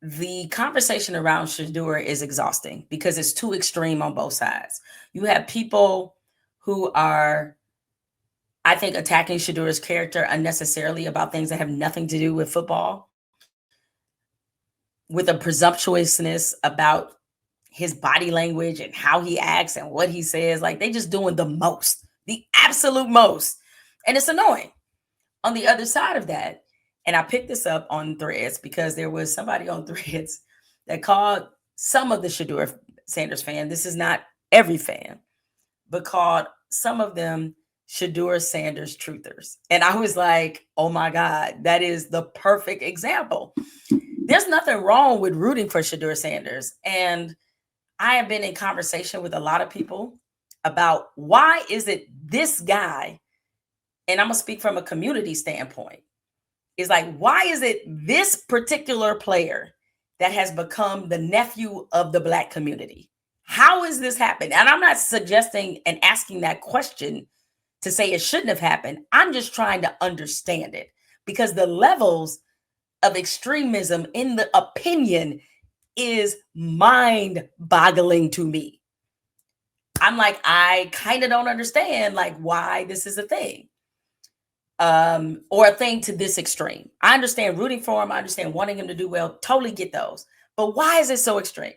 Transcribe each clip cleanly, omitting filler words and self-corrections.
the conversation around Shedeur is exhausting because it's too extreme on both sides. You have people who are, I think, attacking Shedeur's character unnecessarily about things that have nothing to do with football, with a presumptuousness about his body language and how he acts and what he says. Like, they just doing the most, the absolute most. And it's annoying. On the other side of that, and I picked this up on Threads because there was somebody on Threads that called some of the Shedeur Sanders fan, this is not every fan, but called some of them Shedeur Sanders truthers. And I was like, oh my God, that is the perfect example. There's nothing wrong with rooting for Shedeur Sanders. And I have been in conversation with a lot of people about why is it this guy, and I'm going to speak from a community standpoint, is like, why is it this particular player that has become the nephew of the Black community? How is this happened? And I'm not suggesting and asking that question to say it shouldn't have happened. I'm just trying to understand it because the levels of extremism in the opinion is mind-boggling to me. I'm like, I kind of don't understand like why this is a thing. Or a thing to this extreme. I understand rooting for him. I understand wanting him to do well. Totally get those. But why is it so extreme?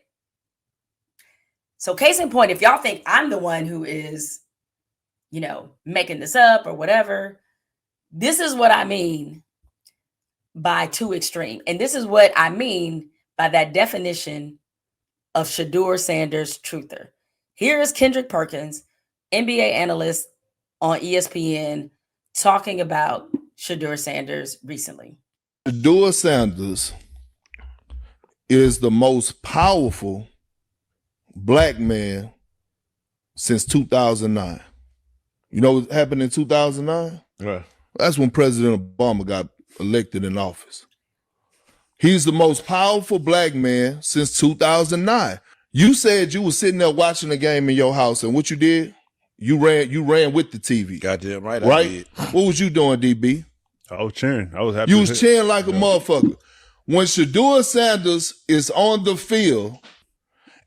So case in point, if y'all think I'm the one who is, making this up or whatever, this is what I mean by too extreme. And this is what I mean by that definition of Shedeur Sanders truther. Here is Kendrick Perkins, NBA analyst on ESPN, talking about Shedeur Sanders recently. Shedeur Sanders is the most powerful Black man since 2009. You know what happened in 2009? Yeah. That's when President Obama got elected in office. He's the most powerful Black man since 2009. You said you were sitting there watching the game in your house, and what you did? You ran with the TV. Goddamn right, right? I did. What was you doing, DB? I was cheering. I was happy. You was cheering like a motherfucker. When Shedeur Sanders is on the field,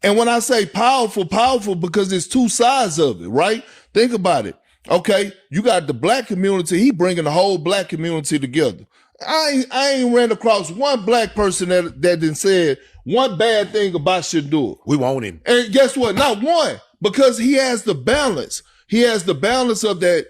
and when I say powerful because there's two sides of it, right? Think about it. Okay, you got the Black community. He bringing the whole Black community together. I ain't ran across one Black person that didn't said one bad thing about Shedeur. We want him. And guess what? Not one. Because he has the balance. He has the balance of that.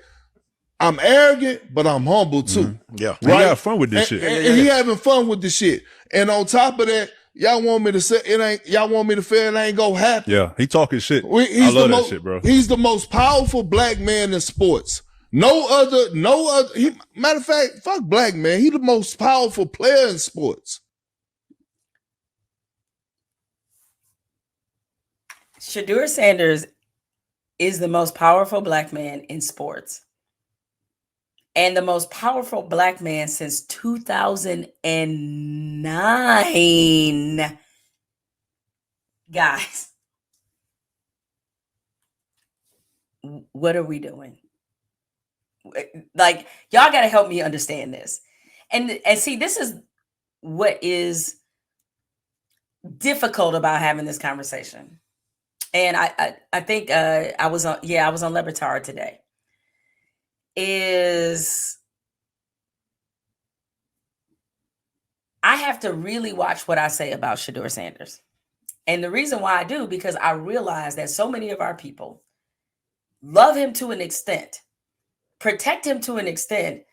I'm arrogant, but I'm humble too. Mm-hmm. Yeah. Right? He got fun with this shit. And he having fun with this shit. And on top of that, y'all want me to say y'all want me to feel it ain't gonna happen. Yeah, he talking shit. I love that shit, bro. He's the most powerful Black man in sports. No other, matter of fact, fuck Black man. He the most powerful player in sports. Shedeur Sanders is the most powerful Black man in sports and the most powerful Black man since 2009. Guys, what are we doing? Like, y'all got to help me understand this. And see, this is what is difficult about having this conversation. And I think I was on Lebertard today. Is I have to really watch what I say about Shedeur Sanders. And the reason why I do, because I realize that so many of our people love him to an extent, protect him to an extent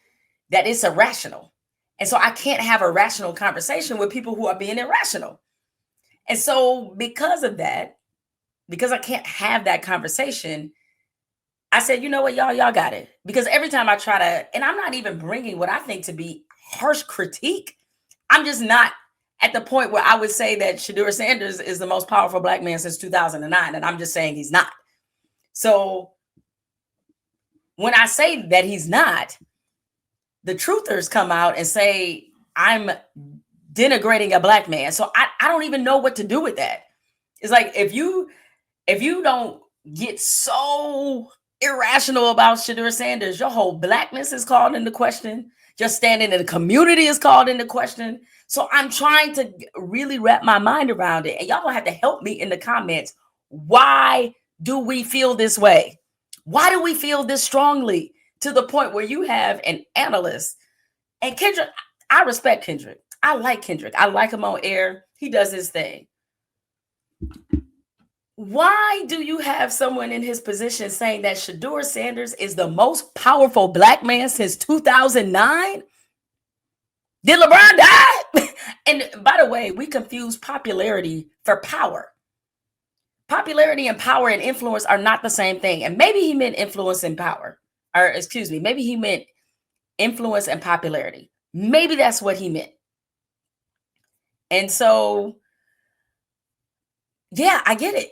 that it's irrational. And so I can't have a rational conversation with people who are being irrational. And so because of that, because I can't have that conversation, I said, you know what, y'all got it. Because every time I try to, and I'm not even bringing what I think to be harsh critique. I'm just not at the point where I would say that Shedeur Sanders is the most powerful Black man since 2009. And I'm just saying he's not. So when I say that he's not, the truthers come out and say, I'm denigrating a Black man. So I don't even know what to do with that. It's like, if you don't get so irrational about Shedeur Sanders, your whole Blackness is called into question. Your standing in the community is called into question. So I'm trying to really wrap my mind around it. And y'all gonna have to help me in the comments. Why do we feel this way? Why do we feel this strongly to the point where you have an analyst? And Kendrick, I respect Kendrick. I like Kendrick. I like him on air. He does his thing. Why do you have someone in his position saying that Shedeur Sanders is the most powerful black man since 2009? Did LeBron die? And by the way, we confuse popularity for power. Popularity and power and influence are not the same thing. And maybe he meant influence and power. Or excuse me, maybe he meant influence and popularity. Maybe that's what he meant. And so, yeah, I get it.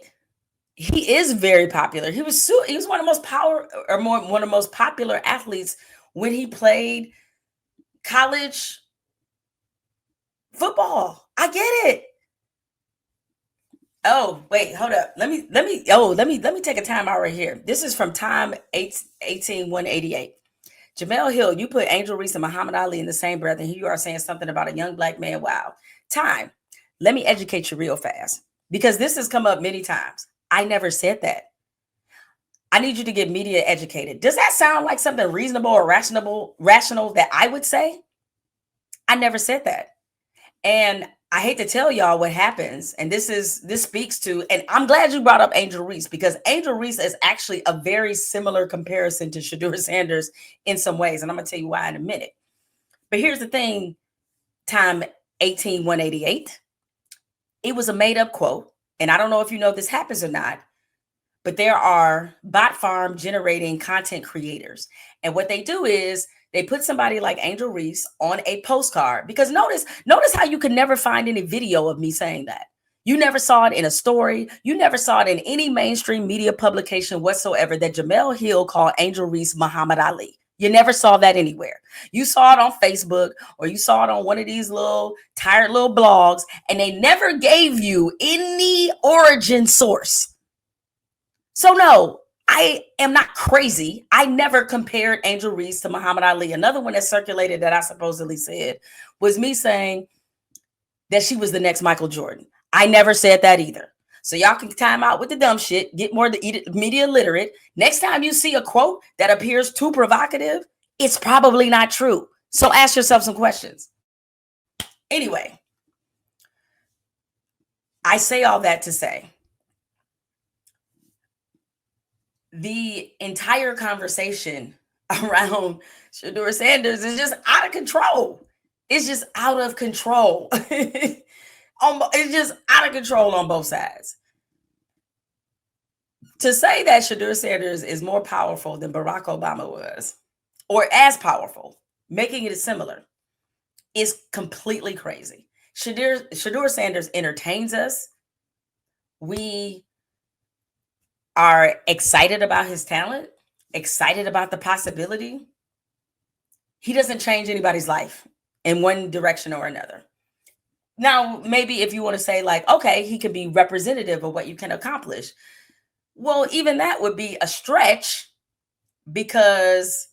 He is very popular. He was one of the most popular athletes when he played college football. I get it. Oh, wait, hold up. Let me take a time out right here. This is from Time 18188. Jemele Hill, you put Angel Reese and Muhammad Ali in the same breath, and here you are saying something about a young black man. Wow. Time. Let me educate you real fast, because this has come up many times. I never said that. I need you to get media educated. Does that sound like something reasonable or rational that I would say? I never said that. And I hate to tell y'all what happens. And this speaks to, and I'm glad you brought up Angel Reese, because Angel Reese is actually a very similar comparison to Shedeur Sanders in some ways. And I'm going to tell you why in a minute. But here's the thing, Time 18188. It was a made up quote. And I don't know if you know this happens or not, but there are bot farm generating content creators. And what they do is they put somebody like Angel Reese on a postcard, because notice how you could never find any video of me saying that. You never saw it in a story. You never saw it in any mainstream media publication whatsoever that Jemele Hill called Angel Reese Muhammad Ali. You never saw that anywhere. You saw it on Facebook, or you saw it on one of these little tired little blogs, and they never gave you any origin source. So no, I am not crazy. I never compared Angel Reese to Muhammad Ali. Another one that circulated that I supposedly said was me saying that she was the next Michael Jordan. I never said that either. So y'all can time out with the dumb shit, get more media literate. Next time you see a quote that appears too provocative, it's probably not true. So ask yourself some questions. Anyway, I say all that to say the entire conversation around Shedeur Sanders is just out of control. It's just out of control. It's just out of control on both sides. To say that Shedeur Sanders is more powerful than Barack Obama was, or as powerful, making it similar, is completely crazy. Shedeur Sanders entertains us. We are excited about his talent, excited about the possibility. He doesn't change anybody's life in one direction or another. Now, maybe if you want to say like, okay, he could be representative of what you can accomplish. Well, even that would be a stretch, because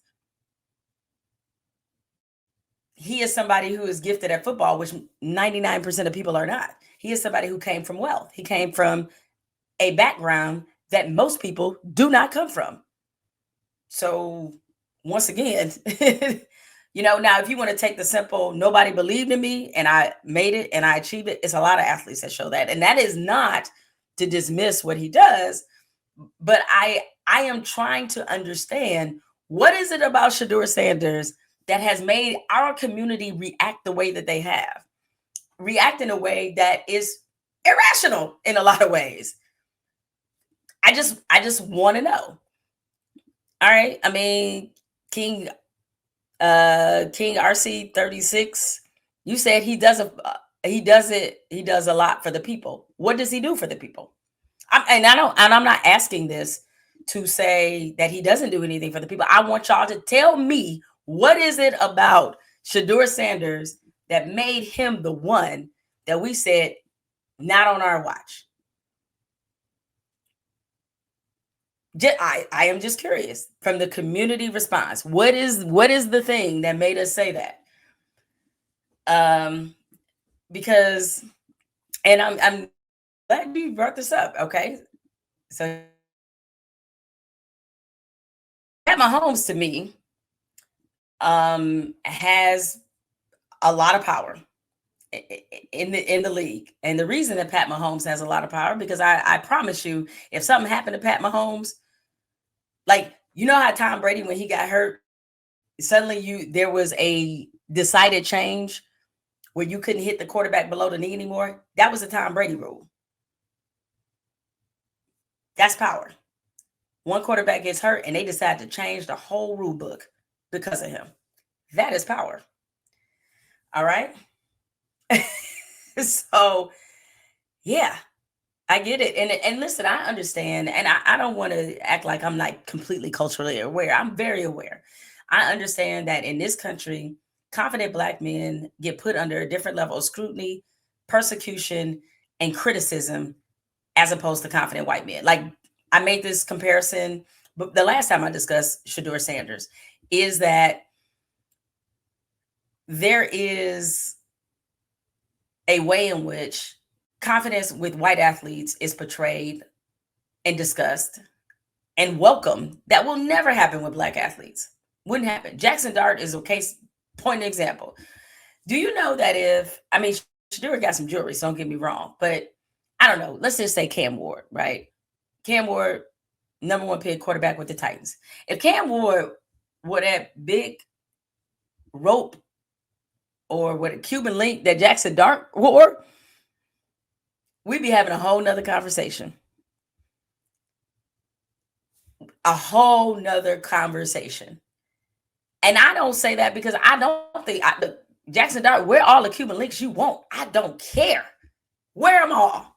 he is somebody who is gifted at football, which 99% of people are not. He is somebody who came from wealth. He came from a background that most people do not come from. So once again, now if you want to take the simple, nobody believed in me and I made it and I achieved it, it's a lot of athletes that show that. And that is not to dismiss what he does, but I am trying to understand, what is it about Shedeur Sanders that has made our community react the way that they have? React in a way that is irrational in a lot of ways. I just want to know. All right. I mean, King RC 36, you said he does a lot for the people. What does he do for the people? I'm not asking this to say that he doesn't do anything for the people. I want y'all to tell me, what is it about Shedeur Sanders that made him the one that we said, not on our watch? I am just curious from the community response. What is the thing that made us say that? because, and I'm glad you brought this up. Okay, so Pat Mahomes to me has a lot of power in the league. And the reason that Pat Mahomes has a lot of power, because I promise you, if something happened to Pat Mahomes, like, you know how Tom Brady, when he got hurt, suddenly there was a decided change where you couldn't hit the quarterback below the knee anymore. That was the Tom Brady rule. That's power. One quarterback gets hurt and they decide to change the whole rule book because of him. That is power. All right. So, yeah, I get it. And listen, I understand. And I don't want to act like I'm like completely culturally aware. I'm very aware. I understand that in this country, confident Black men get put under a different level of scrutiny, persecution, and criticism as opposed to confident white men. Like, I made this comparison, but the last time I discussed Shedeur Sanders, is that there is a way in which confidence with white athletes is portrayed and discussed and welcome that will never happen with Black athletes. Wouldn't happen. Jackson Dart is a case point example. Do you know that Shedeur got some jewelry, so don't get me wrong, but I don't know. Let's just say Cam Ward, right? Cam Ward, number 1 pick quarterback with the Titans. If Cam Ward wore that big rope or with a Cuban link that Jackson Dart wore, we'd be having a whole nother conversation. A whole nother conversation. And I don't say that because I don't think Jackson Dart, wear all the Cuban links you want. I don't care. Wear them all.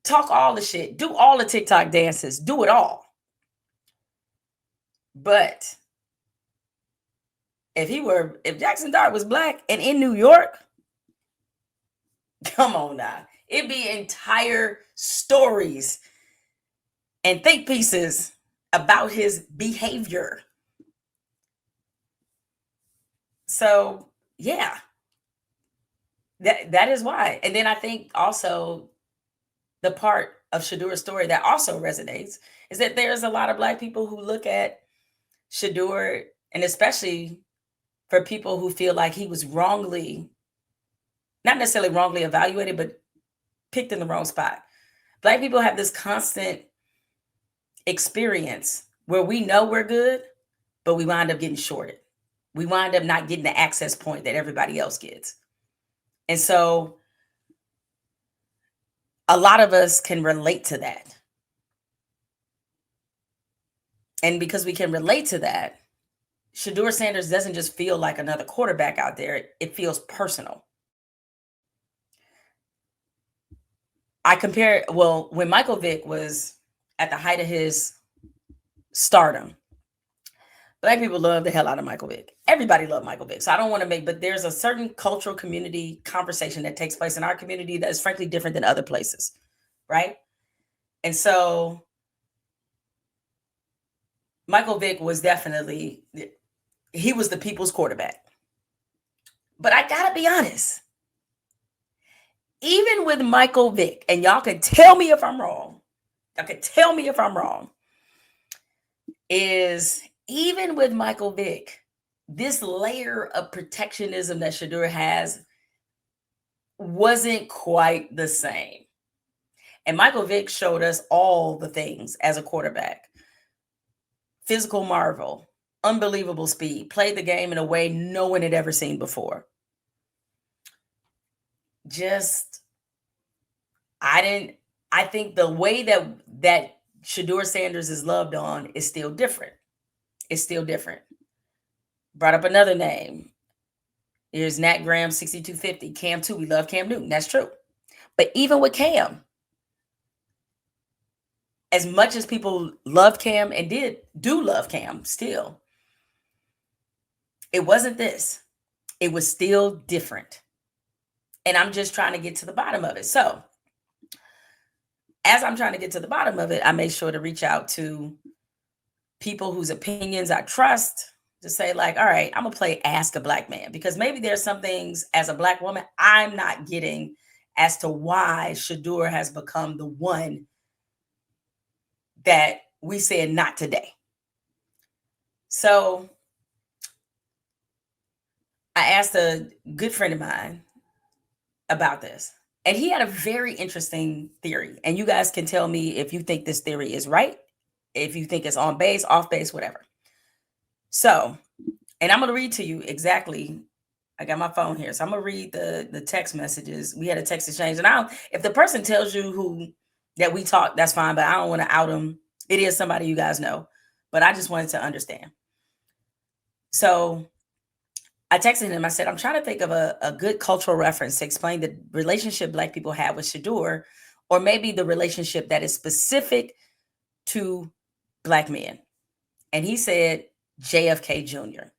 Talk all the shit. Do all the TikTok dances. Do it all. But if Jackson Dart was Black and in New York, come on now. It'd be entire stories and think pieces about his behavior. So, yeah, that is why. And then I think also the part of Shedeur's story that also resonates is that there's a lot of Black people who look at Shedeur, and especially for people who feel like he was wrongly, not necessarily wrongly evaluated, but picked in the wrong spot. Black people have this constant experience where we know we're good, but we wind up getting shorted. We wind up not getting the access point that everybody else gets. And so a lot of us can relate to that. And because we can relate to that, Shedeur Sanders doesn't just feel like another quarterback out there. It feels personal. When Michael Vick was at the height of his stardom, Black people love the hell out of Michael Vick. Everybody loved Michael Vick. So I don't want to but there's a certain cultural community conversation that takes place in our community that is frankly different than other places, right? And so Michael Vick was definitely, he was the people's quarterback. But I gotta be honest, even with Michael Vick, and y'all can tell me if I'm wrong, is even with Michael Vick, this layer of protectionism that Shedeur has wasn't quite the same. And Michael Vick showed us all the things as a quarterback. Physical marvel, unbelievable speed, played the game in a way no one had ever seen before. I think the way that Shedeur Sanders is loved on is still different. It's still different. Brought up another name. Here's Nat Graham, 6250. Cam too. We love Cam Newton. That's true. But even with Cam, as much as people love Cam and do love Cam still, it wasn't this. It was still different. And I'm just trying to get to the bottom of it. So as I'm trying to get to the bottom of it, I made sure to reach out to people whose opinions I trust, to say like, all right, I'm gonna play Ask a Black Man, because maybe there's some things as a Black woman I'm not getting as to why Shedeur has become the one that we said not today. So I asked a good friend of mine about this, and he had a very interesting theory. And you guys can tell me if you think this theory is right, if you think it's on base, off base, whatever. So, and I'm going to read to you exactly. I got my phone here, so I'm going to read the text messages. We had a text exchange, and if the person tells you who that we talked, that's fine, but I don't want to out them. It is somebody you guys know, but I just wanted to understand. So I texted him. I said, I'm trying to think of a good cultural reference to explain the relationship Black people have with Shedeur, or maybe the relationship that is specific to Black men. And he said, JFK Jr.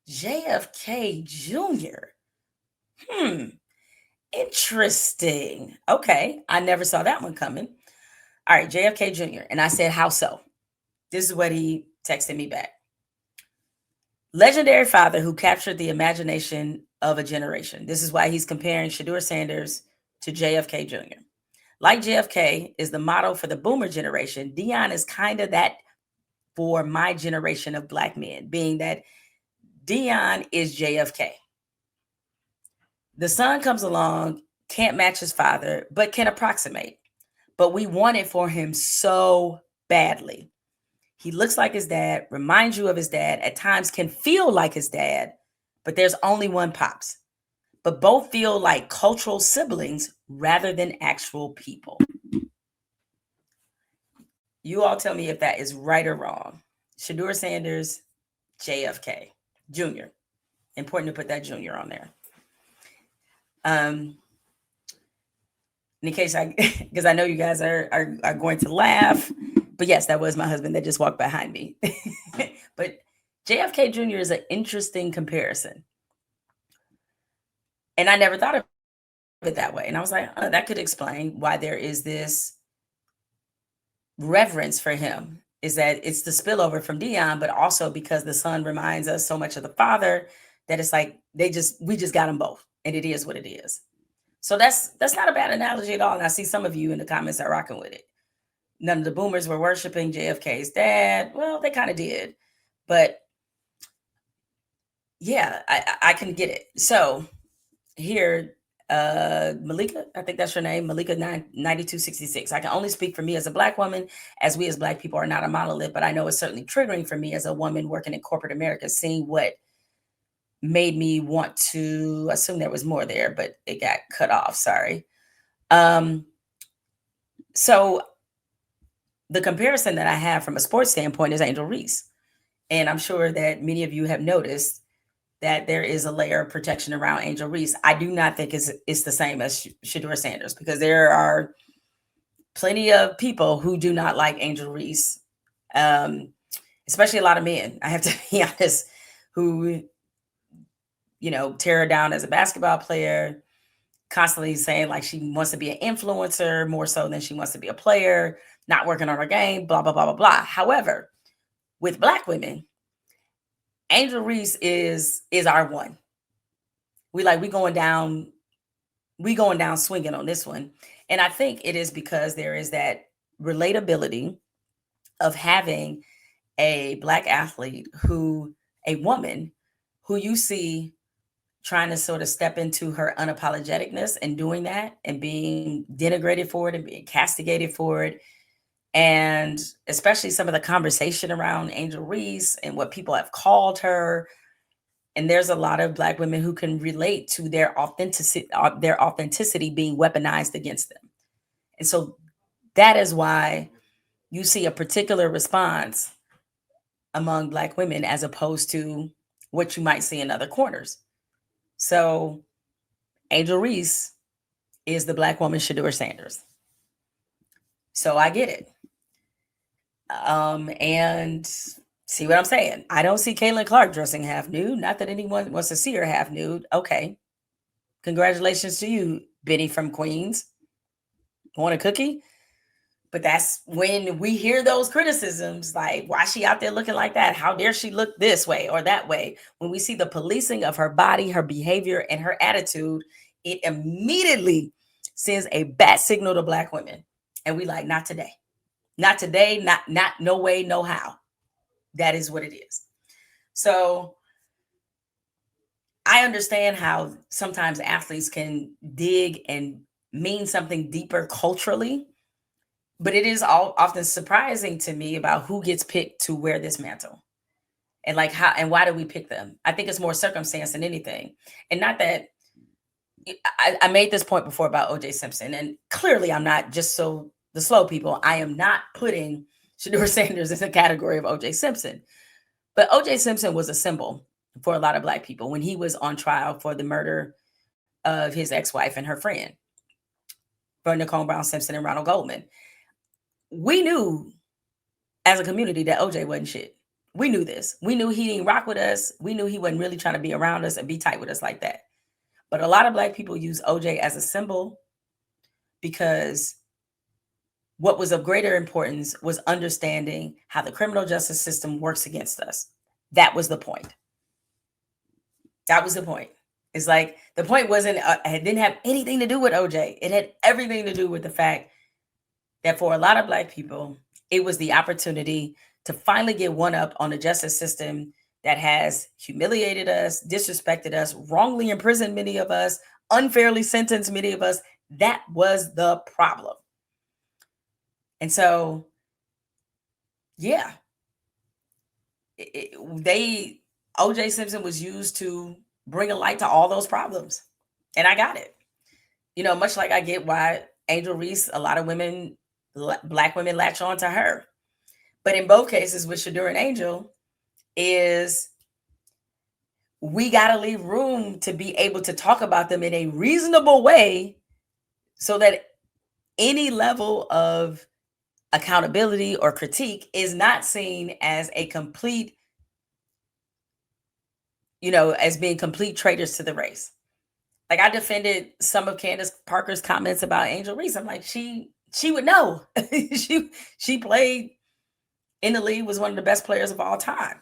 JFK Jr. Interesting. Okay. I never saw that one coming. All right, JFK Jr. And I said, how so? This is what he texted me back. Legendary father who captured the imagination of a generation. This is why he's comparing Shedeur Sanders to JFK Jr. Like JFK is the model for the boomer generation, Dion is kind of that for my generation of Black men, being that Dion is JFK. The son comes along, can't match his father, but can approximate. But we want it for him so badly. He looks like his dad, reminds you of his dad, at times can feel like his dad, but there's only one Pops. But both feel like cultural siblings rather than actual people. You all tell me if that is right or wrong. Shedeur Sanders, JFK Jr. Important to put that Jr. on there. In case because I know you guys are going to laugh. But yes, that was my husband that just walked behind me. But JFK Jr. is an interesting comparison. And I never thought of it that way. And I was like, oh, that could explain why there is this reverence for him, is that it's the spillover from Dion, but also because the son reminds us so much of the father that it's like we just got them both. And it is what it is. So that's not a bad analogy at all. And I see some of you in the comments are rocking with it. None of the boomers were worshiping JFK's dad. Well, they kind of did. But yeah, I can get it. So here, Malika, I think that's your name, Malika 9266. I can only speak for me as a Black woman, as we as Black people are not a monolith, but I know it's certainly triggering for me as a woman working in corporate America, seeing what made me want to assume there was more there, but it got cut off. Sorry. So the comparison that I have from a sports standpoint is Angel Reese. And I'm sure that many of you have noticed that there is a layer of protection around Angel Reese. I do not think it's the same as Shedeur Sanders, because there are plenty of people who do not like Angel Reese, especially a lot of men, I have to be honest, who, tear her down as a basketball player, constantly saying like she wants to be an influencer more so than she wants to be a player, not working on her game, blah, blah, blah, blah, blah. However, with Black women, Angel Reese is our one. We going down swinging on this one. And I think it is because there is that relatability of having a Black athlete a woman who you see trying to sort of step into her unapologeticness and doing that and being denigrated for it and being castigated for it. And especially some of the conversation around Angel Reese and what people have called her. And there's a lot of Black women who can relate to their authenticity being weaponized against them. And so that is why you see a particular response among Black women as opposed to what you might see in other corners. So Angel Reese is the Black woman Shedeur Sanders. So I get it. And see what I'm saying? I don't see Caitlin Clark dressing half nude. Not that anyone wants to see her half nude. Okay. Congratulations to you, Benny from Queens. Want a cookie? But that's when we hear those criticisms, like, why is she out there looking like that? How dare she look this way or that way? When we see the policing of her body, her behavior, and her attitude, it immediately sends a bad signal to Black women. And we like, not today. Not today, not no way, no how. That is what it is. So I understand how sometimes athletes can dig and mean something deeper culturally, but it is often surprising to me about who gets picked to wear this mantle, and like how and why do we pick them? I think it's more circumstance than anything. And not that I made this point before about O.J. Simpson, and clearly I'm not, just so the slow people, I am not putting Shedeur Sanders in the category of O.J. Simpson. But O.J. Simpson was a symbol for a lot of Black people when he was on trial for the murder of his ex-wife and her friend, for Nicole Brown Simpson and Ronald Goldman. We knew as a community that OJ wasn't shit. We knew this. We knew he didn't rock with us. We knew he wasn't really trying to be around us and be tight with us like that. But a lot of Black people use OJ as a symbol because what was of greater importance was understanding how the criminal justice system works against us. That was the point. That was the point. It's like the point wasn't, it didn't have anything to do with OJ. It had everything to do with the fact that for a lot of Black people, it was the opportunity to finally get one up on the justice system that has humiliated us, disrespected us, wrongly imprisoned many of us, unfairly sentenced many of us. That was the problem. And so, yeah, O.J. Simpson was used to bring a light to all those problems. And I got it. You know, much like I get why Angel Reese, a lot of women, Black women latch on to her. But in both cases with Shedeur and Angel is we got to leave room to be able to talk about them in a reasonable way so that any level of accountability or critique is not seen as a complete, as being complete traitors to the race. Like I defended some of Candace Parker's comments about Angel Reese. I'm like, she would know. she played in the league, was one of the best players of all time.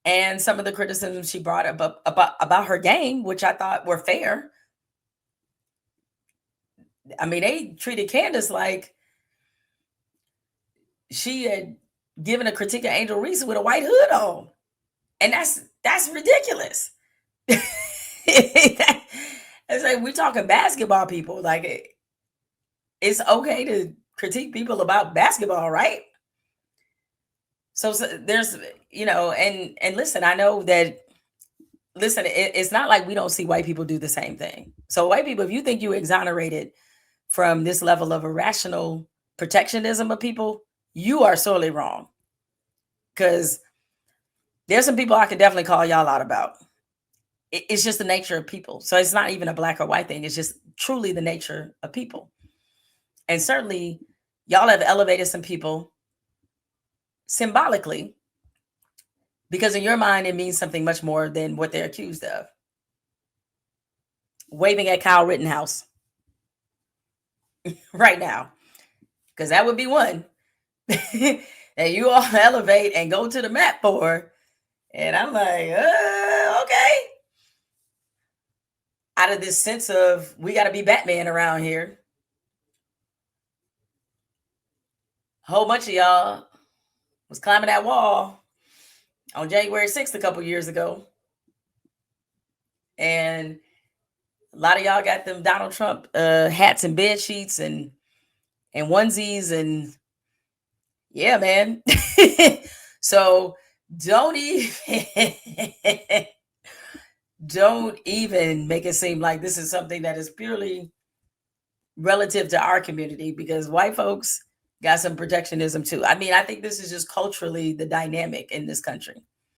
And some of the criticisms she brought up about her game, which I thought were fair. I mean, they treated Candace like she had given a critique of Angel Reese with a white hood on. And that's ridiculous. It's like we're talking basketball people. Like it's okay to critique people about basketball, right? So there's, and listen, I know that, it's not like we don't see white people do the same thing. So white people, if you think you exonerated from this level of irrational protectionism of people, you are sorely wrong. Because there's some people I could definitely call y'all out about. It's just the nature of people. So it's not even a Black or white thing. It's just truly the nature of people. And certainly y'all have elevated some people symbolically, because in your mind, it means something much more than what they're accused of. Waving at Kyle Rittenhouse right now, because that would be one that you all elevate and go to the mat for. And I'm like, okay. Out of this sense of we got to be Batman around here. A whole bunch of y'all was climbing that wall on January 6th a couple years ago. And a lot of y'all got them Donald Trump hats and bed sheets and onesies. And yeah, man. So don't even make it seem like this is something that is purely relative to our community, because white folks got some protectionism too. I mean, I think this is just culturally the dynamic in this country.